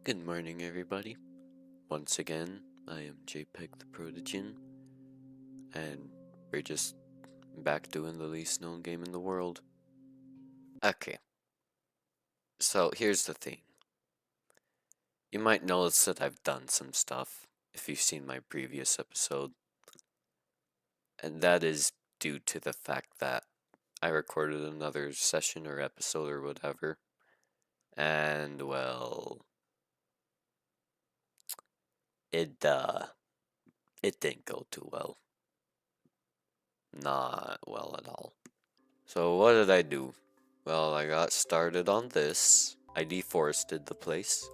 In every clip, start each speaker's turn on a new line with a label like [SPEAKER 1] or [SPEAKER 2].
[SPEAKER 1] Good morning, everybody. Once again, I am JPEG the Protogen, and we're just back doing the least known game in the world. Okay, so here's the thing. You might notice that I've done some stuff if you've seen my previous episode, and that is due to the fact that I recorded another session or episode or whatever, and well, it didn't go too well. Not well at all. So what did I do? Well, I got started on this. I deforested the place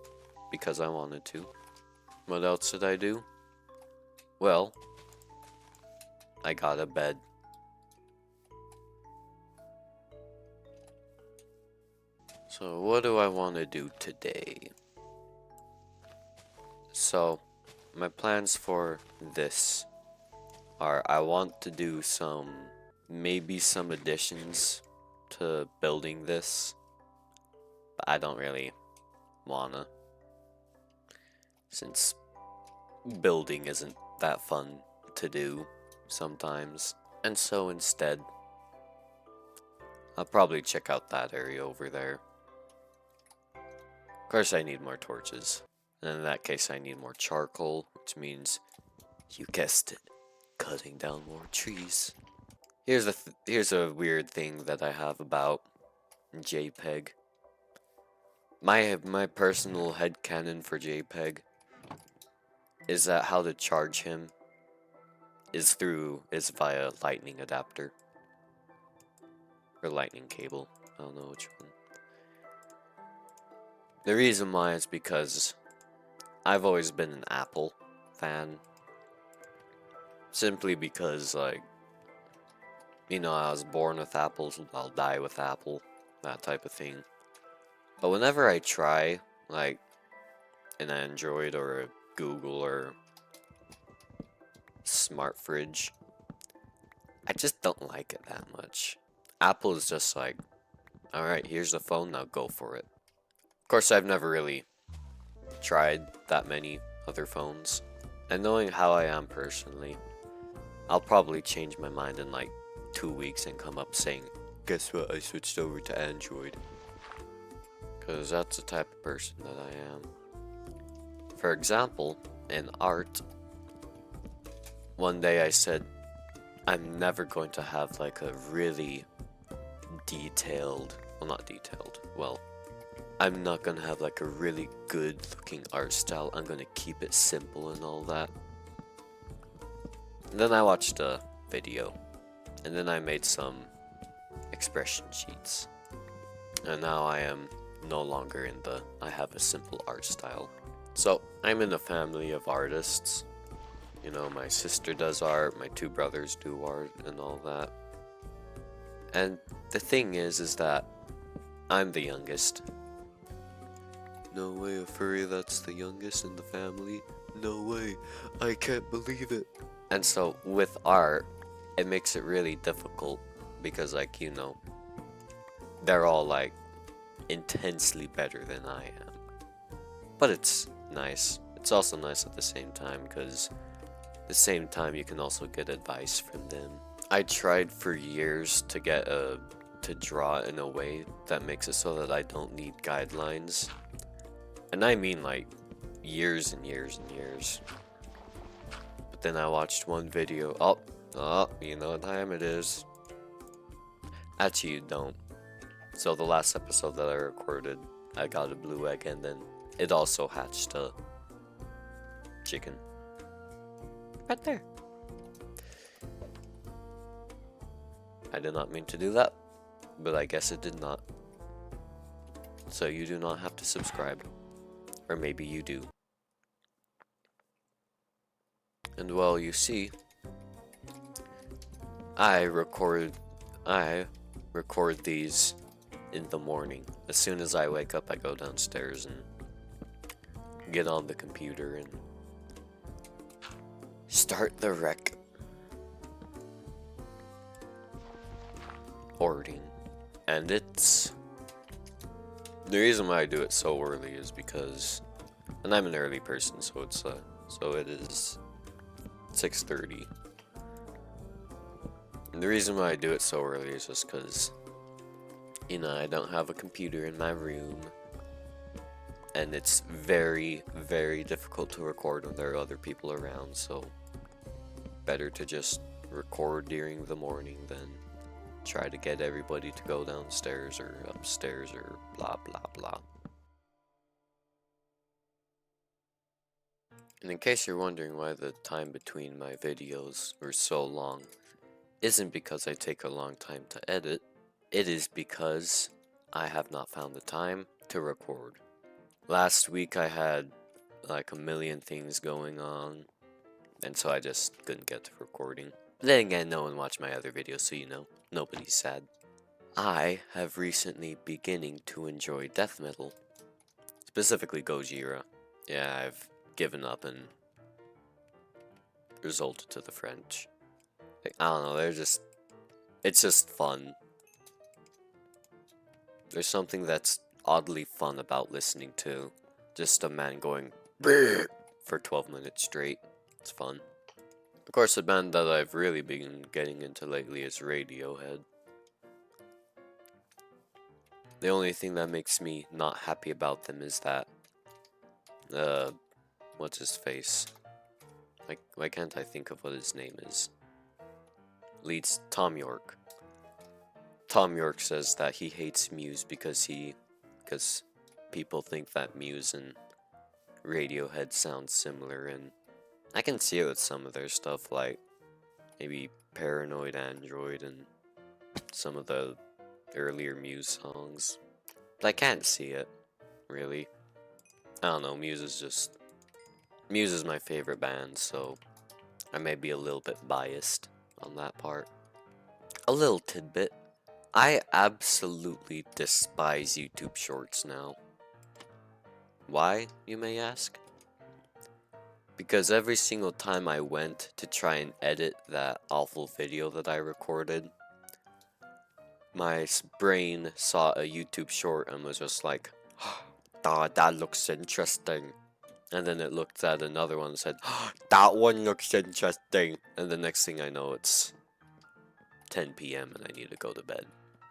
[SPEAKER 1] because I wanted to. What else did I do? Well, I got a bed. So what do I want to do today? So my plans for this are I want to do maybe some additions to building this, but I don't really wanna, since building isn't that fun to do sometimes. And so instead, I'll probably check out that area over there. Of course I need more torches. And in that case I need more charcoal, which means, you guessed it, cutting down more trees. Here's a weird thing that I have about JPEG. My personal headcanon for JPEG is that how to charge him is via lightning adapter. Or lightning cable. I don't know which one. The reason why is because I've always been an Apple fan. Simply because, like, you know, I was born with apples, I'll die with Apple, that type of thing. But whenever I try, like, an Android or a Google or smart fridge, I just don't like it that much. Apple is just like, alright, here's the phone, now go for it. Of course, I've never really tried that many other phones. And knowing how I am personally, I'll probably change my mind in like 2 weeks and come up saying, guess what, I switched over to Android. Because that's the type of person that I am. For example, in art, one day I said, I'm never going to have like a really detailed, well, not detailed, well, I'm not gonna have like a really good looking art style. I'm gonna keep it simple and all that. And then I watched a video, and then I made some expression sheets. And now I am no longer in the I have a simple art style. So I'm in a family of artists. You know, my sister does art, my 2 brothers do art and all that. And the thing is that I'm the youngest. No way, a furry that's the youngest in the family? No way, I can't believe it. And so with art, it makes it really difficult because, like, you know, they're all like intensely better than I am. But it's nice. It's also nice at the same time because at the same time you can also get advice from them. I tried for years to to draw in a way that makes it so that I don't need guidelines. And I mean like years and years and years. But then I watched one video. Oh, you know what time it is. Actually, you don't. So the last episode that I recorded, I got a blue egg and then it also hatched a chicken. Right there. I did not mean to do that, but I guess it did not. So you do not have to subscribe. Or maybe you do. And well, you see, I record these in the morning. As soon as I wake up, I go downstairs and get on the computer and start the recording. And it's the reason why I do it so early is because And I'm an early person, so it is 6:30. And the reason why I do it so early is just because, you know, I don't have a computer in my room. And it's very, very difficult to record when there are other people around, so better to just record during the morning than try to get everybody to go downstairs or upstairs or blah blah blah. And in case you're wondering why the time between my videos were so long, isn't because I take a long time to edit, it is because I have not found the time to record. Last week I had like a million things going on, and so I just couldn't get to recording. But then again, no one watched my other videos, so you know, nobody's sad. I have recently beginning to enjoy death metal, specifically Gojira. Yeah, I've given up and resulted to the French. Like, I don't know, it's just fun. There's something that's oddly fun about listening to just a man going "Brrr" for 12 minutes straight. It's fun. Of course, the band that I've really been getting into lately is Radiohead. The only thing that makes me not happy about them is that, what's his face? Why can't I think of what his name is? Leads Tom York. Tom York says that he hates Muse because people think that Muse and Radiohead sound similar, and I can see it with some of their stuff, like maybe Paranoid Android and some of the earlier Muse songs. But I can't see it, really. I don't know, Muse is my favorite band, so I may be a little bit biased on that part. A little tidbit. I absolutely despise YouTube Shorts now. Why, you may ask? Because every single time I went to try and edit that awful video that I recorded, my brain saw a YouTube short and was just like, "Ah, that looks interesting." And then it looked at another one and said, "That one looks interesting." And the next thing I know, it's 10 p.m. and I need to go to bed.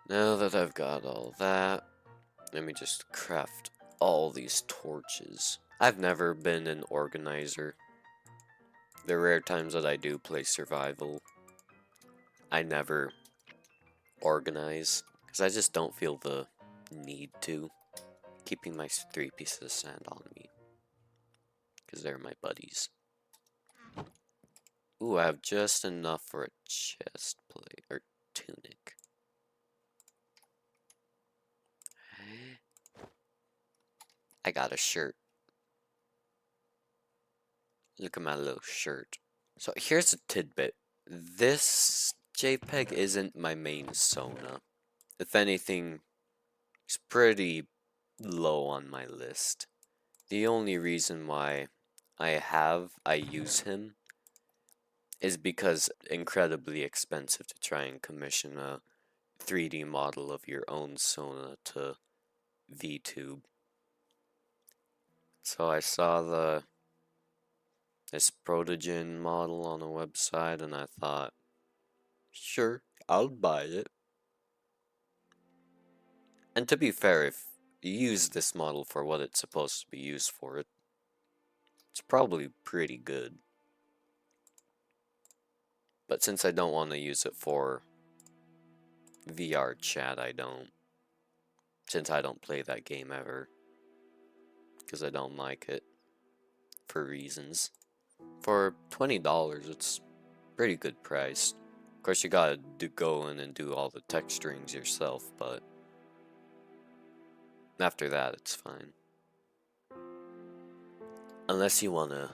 [SPEAKER 1] Now that I've got all that, let me just craft all these torches. I've never been an organizer. The rare times that I do play survival, I never organize, because I just don't feel the need to. Keeping my 3 pieces of sand on me, because they're my buddies. Ooh, I have just enough for a chest plate, or tunic. I got a shirt. Look at my little shirt. So here's a tidbit. This JPEG isn't my main Sona. If anything, it's pretty low on my list. The only reason why I use him is because it's incredibly expensive to try and commission a 3D model of your own Sona to VTube. So I saw this Protogen model on a website and I thought, sure, I'll buy it. And to be fair, if you use this model for what it's supposed to be used for, it's probably pretty good. But since I don't want to use it for VR chat, I don't. Since I don't play that game ever. Because I don't like it. For reasons. For $20, it's pretty good price. Of course, you gotta go in and do all the texturings yourself, but after that, it's fine. Unless you wanna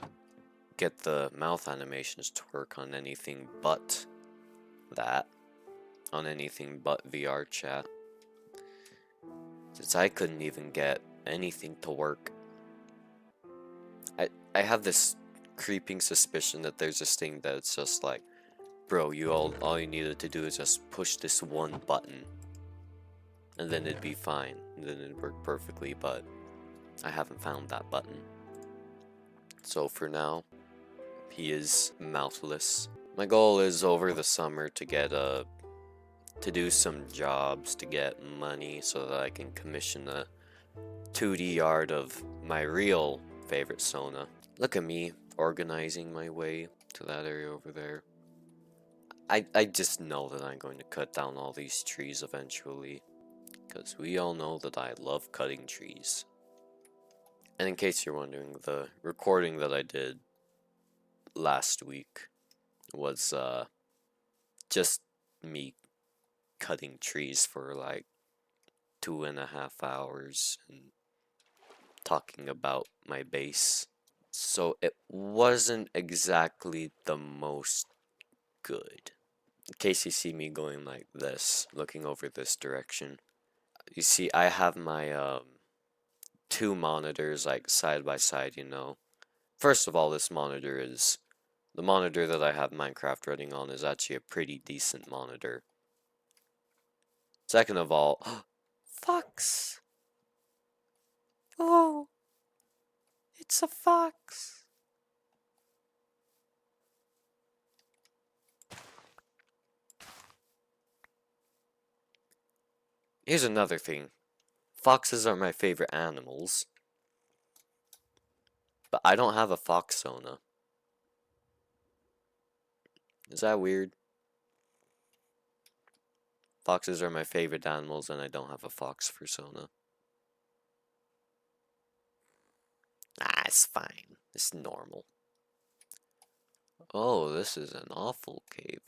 [SPEAKER 1] get the mouth animations to work on anything but that. On anything but VR chat. Since I couldn't even get anything to work. I have this creeping suspicion that there's this thing that's just like, bro, all you needed to do is just push this one button. And then it'd be fine. And then it'd work perfectly, but I haven't found that button. So for now, he is mouthless. My goal is over the summer to get to do some jobs to get money so that I can commission a 2D art of my real favorite Sona. Look at me organizing my way to that area over there. I just know that I'm going to cut down all these trees eventually, because we all know that I love cutting trees. And in case you're wondering, the recording that I did last week was just me cutting trees for like 2.5 hours and talking about my base. So it wasn't exactly the most good. In case you see me going like this, looking over this direction, you see I have my two monitors like side by side, you know. First of all, this monitor is the monitor that I have Minecraft running on is actually a pretty decent monitor. Second of all, fox. Oh, it's a fox. Here's another thing. Foxes are my favorite animals, but I don't have a fox Sona. Is that weird? Foxes are my favorite animals and I don't have a fox persona. Ah, it's fine. It's normal. Oh, this is an awful cave.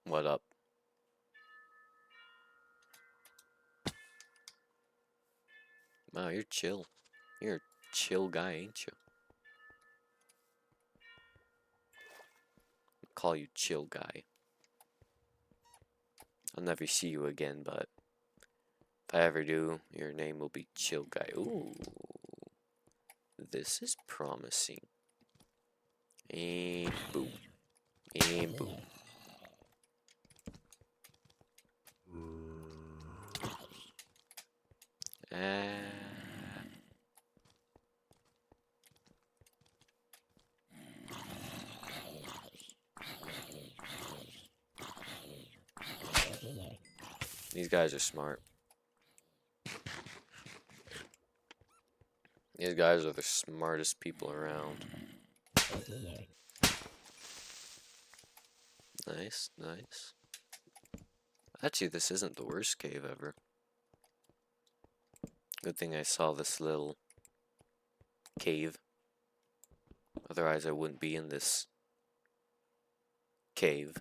[SPEAKER 1] What up? Wow, you're chill. You're a chill guy, ain't you? I'll call you chill guy. I'll never see you again, but if I ever do, your name will be chill guy. Ooh. This is promising. And boom. And boom. These guys are smart. These guys are the smartest people around. Nice, nice. Actually, this isn't the worst cave ever. Good thing I saw this little cave. Otherwise, I wouldn't be in this cave.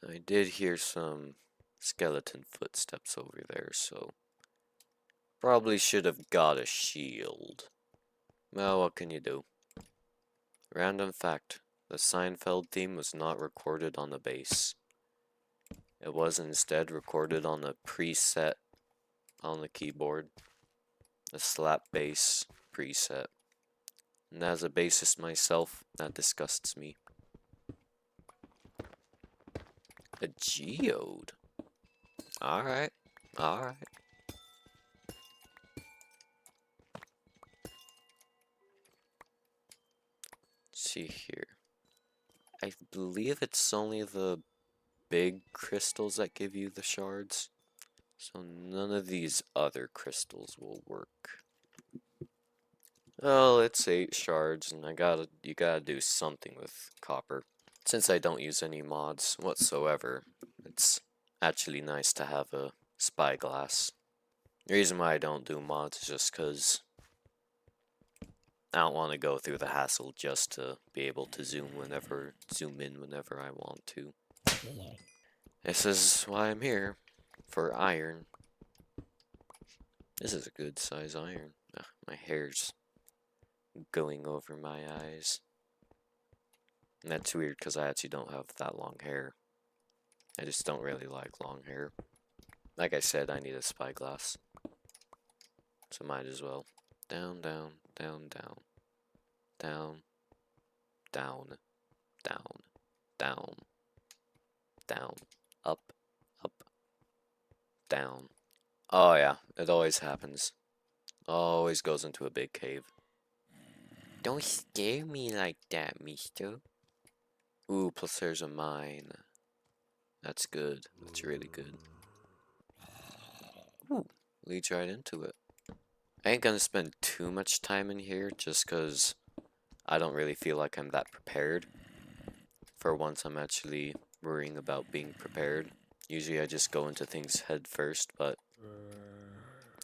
[SPEAKER 1] I did hear some skeleton footsteps over there, so probably should have got a shield. Well, what can you do? Random fact. The Seinfeld theme was not recorded on the bass. It was instead recorded on a preset on the keyboard. A slap bass preset. And as a bassist myself, that disgusts me. A geode? Alright, alright. See here. I believe it's only the big crystals that give you the shards. So none of these other crystals will work. Well, it's 8 shards, and you gotta do something with copper. Since I don't use any mods whatsoever, it's actually nice to have a spyglass. The reason why I don't do mods is just because I don't want to go through the hassle just to be able to zoom in whenever I want to. This is why I'm here, for iron. This is a good size iron. Ugh, my hair's going over my eyes. And that's weird because I actually don't have that long hair. I just don't really like long hair. Like I said, I need a spyglass. So might as well. Down, down, down, down. Down, down, down, down, down, up, up, down. Oh yeah, it always happens. Always goes into a big cave. Don't scare me like that, mister. Ooh, plus there's a mine. That's good. That's really good. Ooh, leads right into it. I ain't gonna spend too much time in here just because I don't really feel like I'm that prepared. For once, I'm actually worrying about being prepared. Usually I just go into things head first, but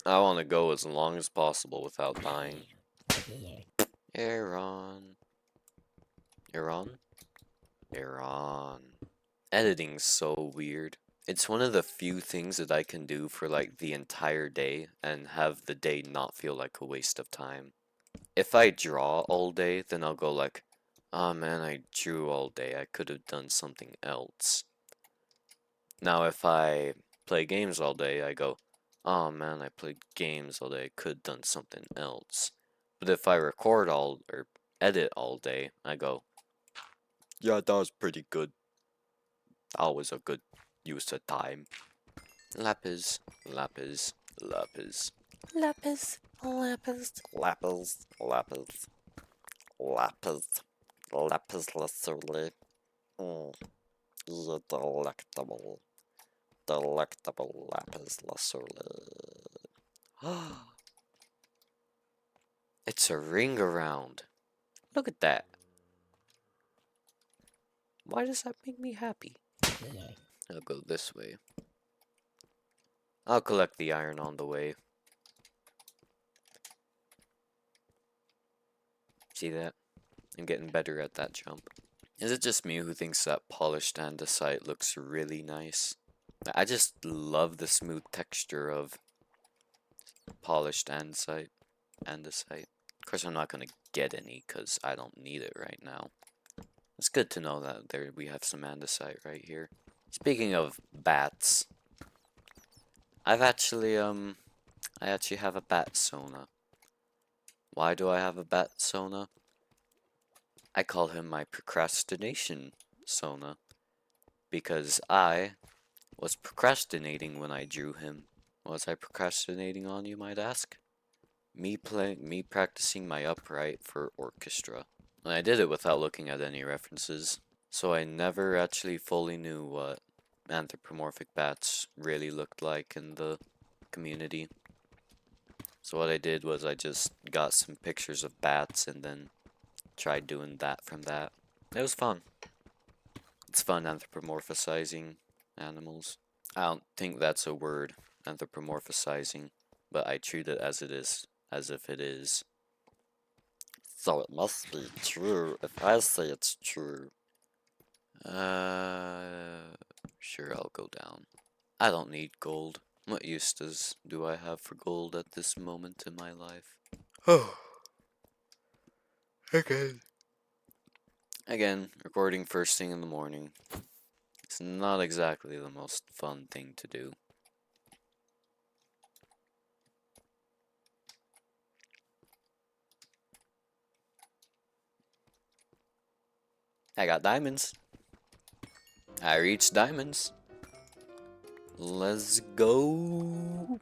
[SPEAKER 1] I want to go as long as possible without dying. Aaron. Aaron? Aaron. Editing's so weird. It's one of the few things that I can do for like the entire day and have the day not feel like a waste of time. If I draw all day, then I'll go like, oh man, I drew all day. I could have done something else. Now if I play games all day, I go, oh man, I played games all day. I could have done something else. But if I record all or edit all day, I go, yeah, that was pretty good. That was a good use of time. Lapis, lapis, lapis. Lapis, lapis, lapis, lapis, lapis, lapis lazuli. Yeah, delectable, delectable lapis lazuli. It's a ring around. Look at that. Why does that make me happy? I'll go this way. I'll collect the iron on the way. See that? I'm getting better at that jump. Is it just me who thinks that polished andesite looks really nice? I just love the smooth texture of polished andesite. Of course, I'm not gonna get any because I don't need it right now. It's good to know that we have some andesite right here. Speaking of bats, I actually have a bat sona. Why do I have a bat sona? I call him my procrastination sona because I was procrastinating when I drew him. Was I procrastinating on, you might ask? Me practicing my upright for orchestra. And I did it without looking at any references, so I never actually fully knew what anthropomorphic bats really looked like in the community. So what I did was I just got some pictures of bats and then tried doing that from that. It was fun. It's fun anthropomorphizing animals. I don't think that's a word, anthropomorphizing, but I treat it as it is, as if it is. So it must be true if I say it's true. Sure, I'll go down. I don't need gold. What use do I have for gold at this moment in my life? Oh, okay. Again, recording first thing in the morning. It's not exactly the most fun thing to do. I got diamonds. I reached diamonds. Let's go.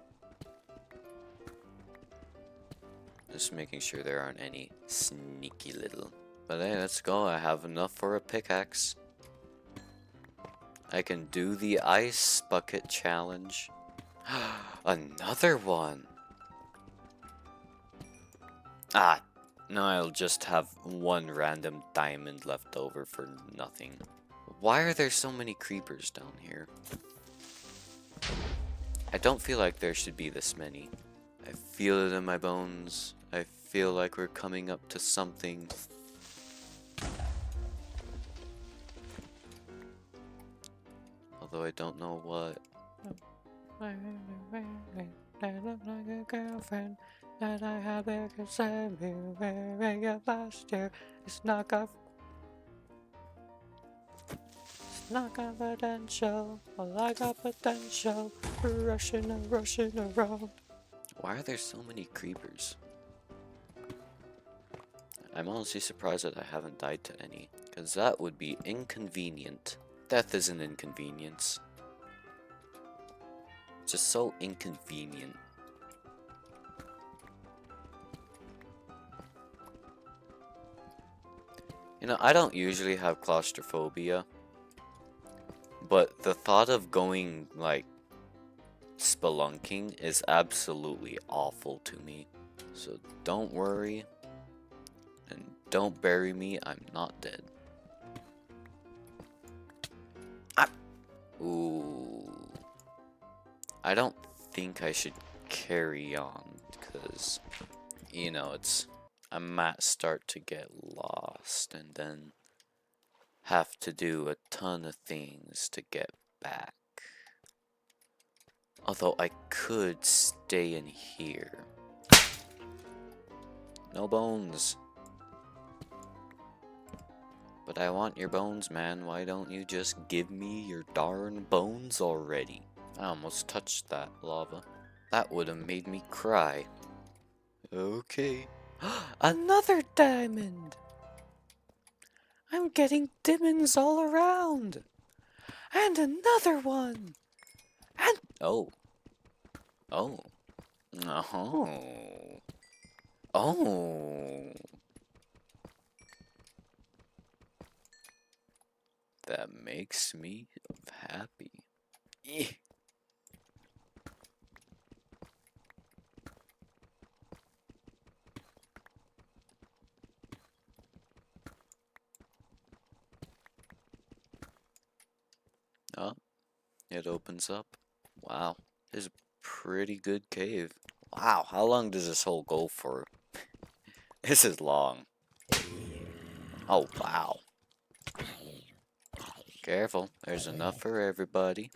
[SPEAKER 1] Just making sure there aren't any sneaky little. But hey, let's go. I have enough for a pickaxe. I can do the ice bucket challenge. Another one. Ah, no, I'll just have one random diamond left over for nothing. Why are there so many creepers down here? I don't feel like there should be this many. I feel it in my bones. I feel like we're coming up to something. Although I don't know what. I look like a girlfriend that I had there cause I've been wearing it last year. It's not confidential. Well, I got potential. Rushing around. Why are there so many creepers? I'm honestly surprised that I haven't died to any, because that would be inconvenient. Death is an inconvenience. Just so inconvenient. You know, I don't usually have claustrophobia, but the thought of going, like, spelunking is absolutely awful to me. So don't worry, and don't bury me, I'm not dead. Ah! Ooh. I don't think I should carry on, because, you know, I might start to get lost, and then have to do a ton of things to get back. Although I could stay in here. No bones. But I want your bones, man. Why don't you just give me your darn bones already? I almost touched that lava. That would have made me cry. Okay. Another diamond! I'm getting diamonds all around! And another one! And oh. Oh. Oh. Oh. That makes me happy. Eh. Oh, it opens up. Wow, this is a pretty good cave. Wow, how long does this hole go for? This is long. Oh, wow. Careful, there's enough for everybody.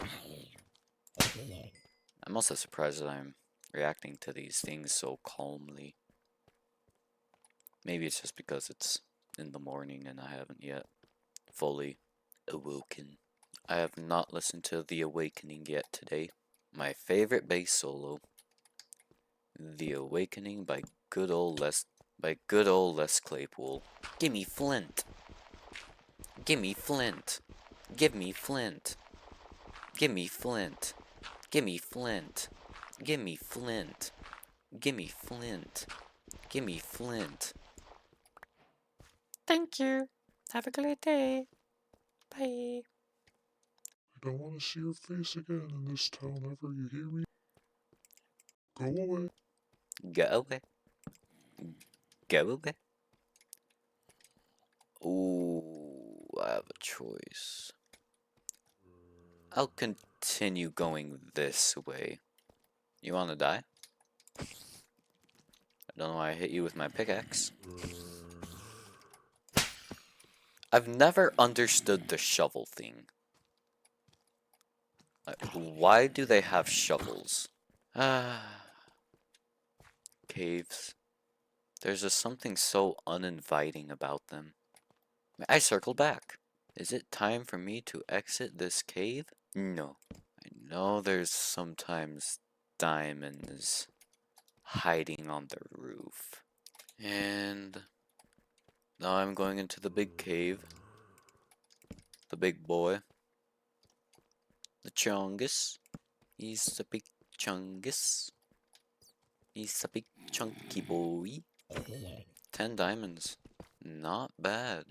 [SPEAKER 1] I'm also surprised that I'm reacting to these things so calmly. Maybe it's just because it's in the morning and I haven't yet fully awoken. I have not listened to The Awakening yet today. My favorite bass solo, The Awakening by good old Les Claypool. Gimme flint. Gimme flint. Give me flint. Gimme flint. Gimme flint. Gimme flint. Gimme flint. Gimme flint. Thank you. Have a great day. Bye.
[SPEAKER 2] I don't want to see your face again in this town ever, you hear me? Go away.
[SPEAKER 1] Go away. Go away. Ooh, I have a choice. I'll continue going this way. You wanna die? I don't know why I hit you with my pickaxe. I've never understood the shovel thing. Like, why do they have shovels? Caves. There's just something so uninviting about them. I circled back. Is it time for me to exit this cave? No. I know there's sometimes diamonds hiding on the roof. And now I'm going into the big cave. The big boy. The chungus. He's a big chungus. He's a big chunky boy. 10 diamonds. Not bad.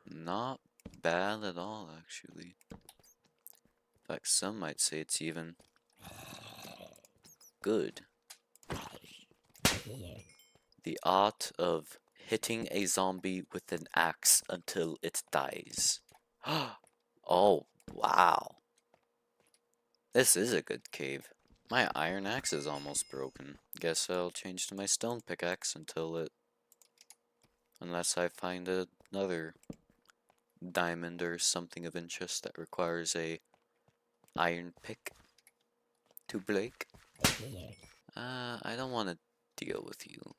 [SPEAKER 1] Not bad at all, actually. In fact, some might say it's even good. The art of hitting a zombie with an axe until it dies. Oh, wow. This is a good cave. My iron axe is almost broken. Guess I'll change to my stone pickaxe unless I find another diamond or something of interest that requires a iron pick to break. I don't want to deal with you.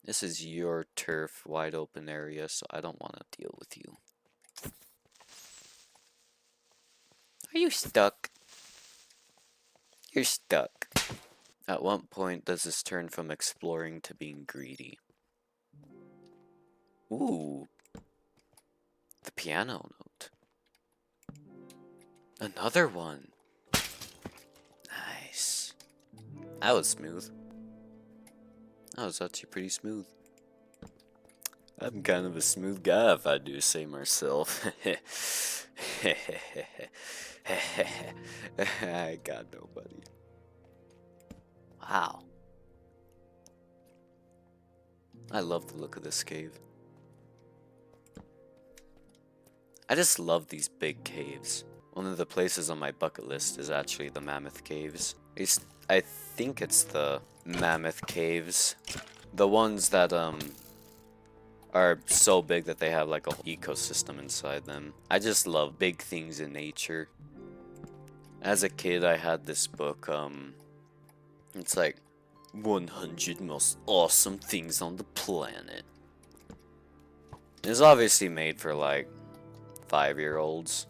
[SPEAKER 1] This is your turf, wide open area, so I don't want to deal with you. Are you stuck? You're stuck. At what point does this turn from exploring to being greedy? Ooh. The piano note. Another one. Nice. That was smooth. That was actually pretty smooth. I'm kind of a smooth guy if I do say myself. I got nobody. Wow. I love the look of this cave. I just love these big caves. One of the places on my bucket list is actually the Mammoth Caves. I think it's the Mammoth Caves. The ones that, are so big that they have like a whole ecosystem inside them. I just love big things in nature. As a kid, I had this book, it's like 100 most awesome things on the planet. It's obviously made for like 5-year-olds.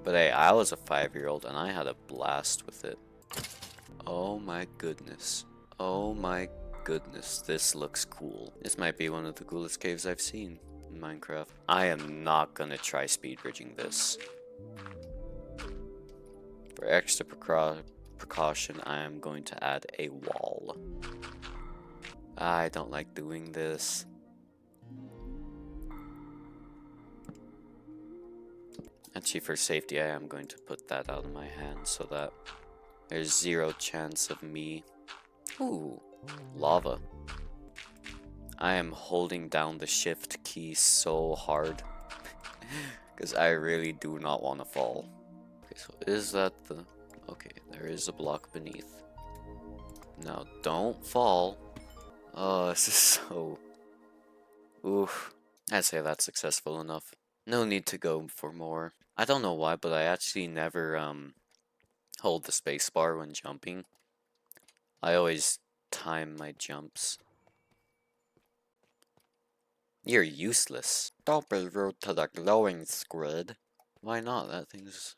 [SPEAKER 1] But hey, I was a 5-year-old and I had a blast with it. Oh my goodness. Oh my goodness, this looks cool. This might be one of the coolest caves I've seen in Minecraft. I am not gonna try speed bridging this. For extra precaution, I am going to add a wall. I don't like doing this. Actually, for safety, I am going to put that out of my hand so that there's 0 chance of me. Ooh, lava. I am holding down the shift key so hard because I really do not want to fall. Okay, so is that the... Okay, there is a block beneath. Now, don't fall. Oh, this is so... Oof. I'd say that's successful enough. No need to go for more. I don't know why, but I actually never, hold the spacebar when jumping. I always time my jumps. You're useless. Don't be rude to the glowing squid. Why not? That thing's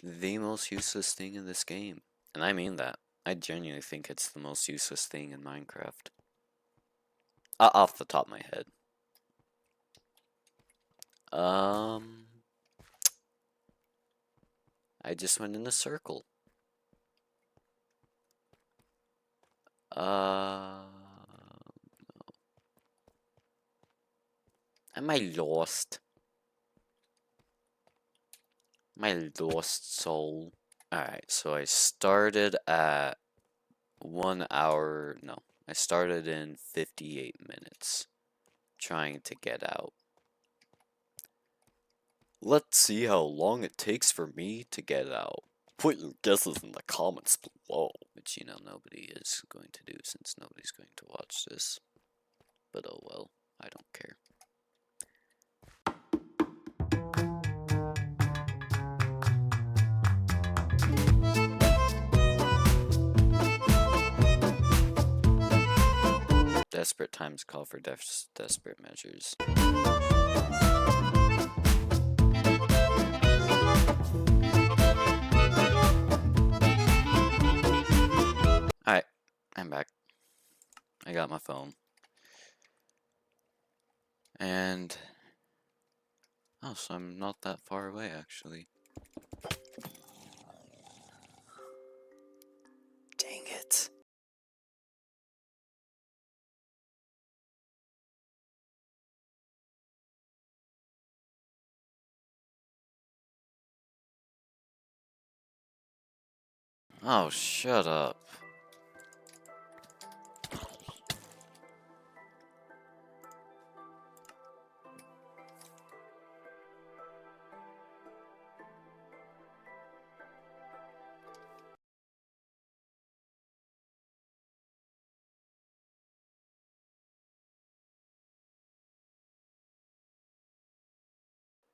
[SPEAKER 1] the most useless thing in this game. And I mean that. I genuinely think it's the most useless thing in Minecraft. Off the top of my head. I just went in a circle. Am I lost? My lost soul. Alright, so I started at 1 hour. No, I started in 58 minutes trying to get out. Let's see how long it takes for me to get out. Put your guesses in the comments below. Which, you know, nobody is going to do since nobody's going to watch this. But oh well, I don't care. Desperate times call for desperate measures. Alright, I'm back. I got my phone. And... oh, so I'm not that far away, actually. Dang it. Oh, shut up.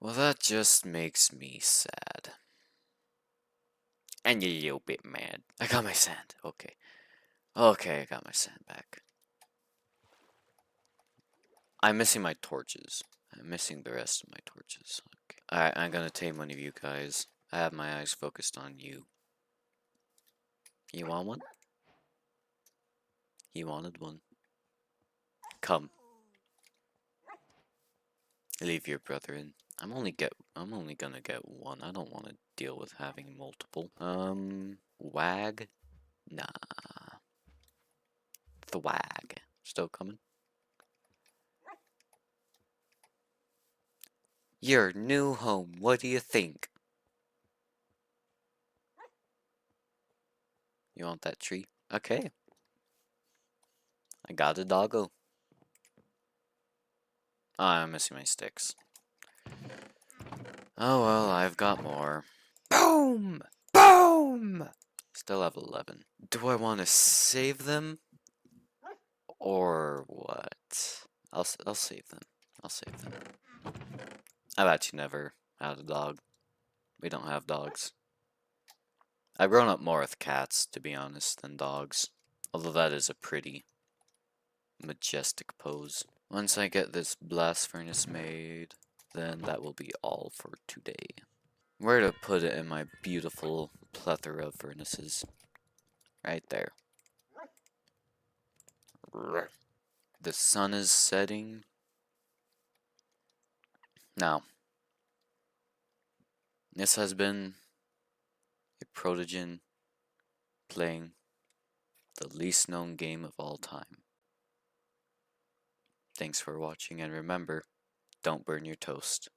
[SPEAKER 1] Well, that just makes me sad. And a little bit mad. I got my sand. Okay. Okay, I got my sand back. I'm missing my torches. I'm missing the rest of my torches. Okay. Alright, I'm gonna tame one of you guys. I have my eyes focused on you. You want one? He wanted one. Come. Leave your brother in. I'm only gonna get one. I don't want to deal with having multiple. Wag? Nah. Thwag. Still coming? Your new home, what do you think? You want that tree? Okay. I got a doggo. Oh, I'm missing my sticks. Oh well, I've got more. Boom! Boom! Still have 11. Do I want to save them? Or what? I'll save them. I'll save them. I've actually never had a dog. We don't have dogs. I've grown up more with cats, to be honest, than dogs. Although that is a pretty majestic pose. Once I get this blast furnace made, then that will be all for today. Where to put it in my beautiful plethora of furnaces? Right there. The sun is setting. Now, this has been a Protogen playing the least known game of all time. Thanks for watching, and remember, don't burn your toast.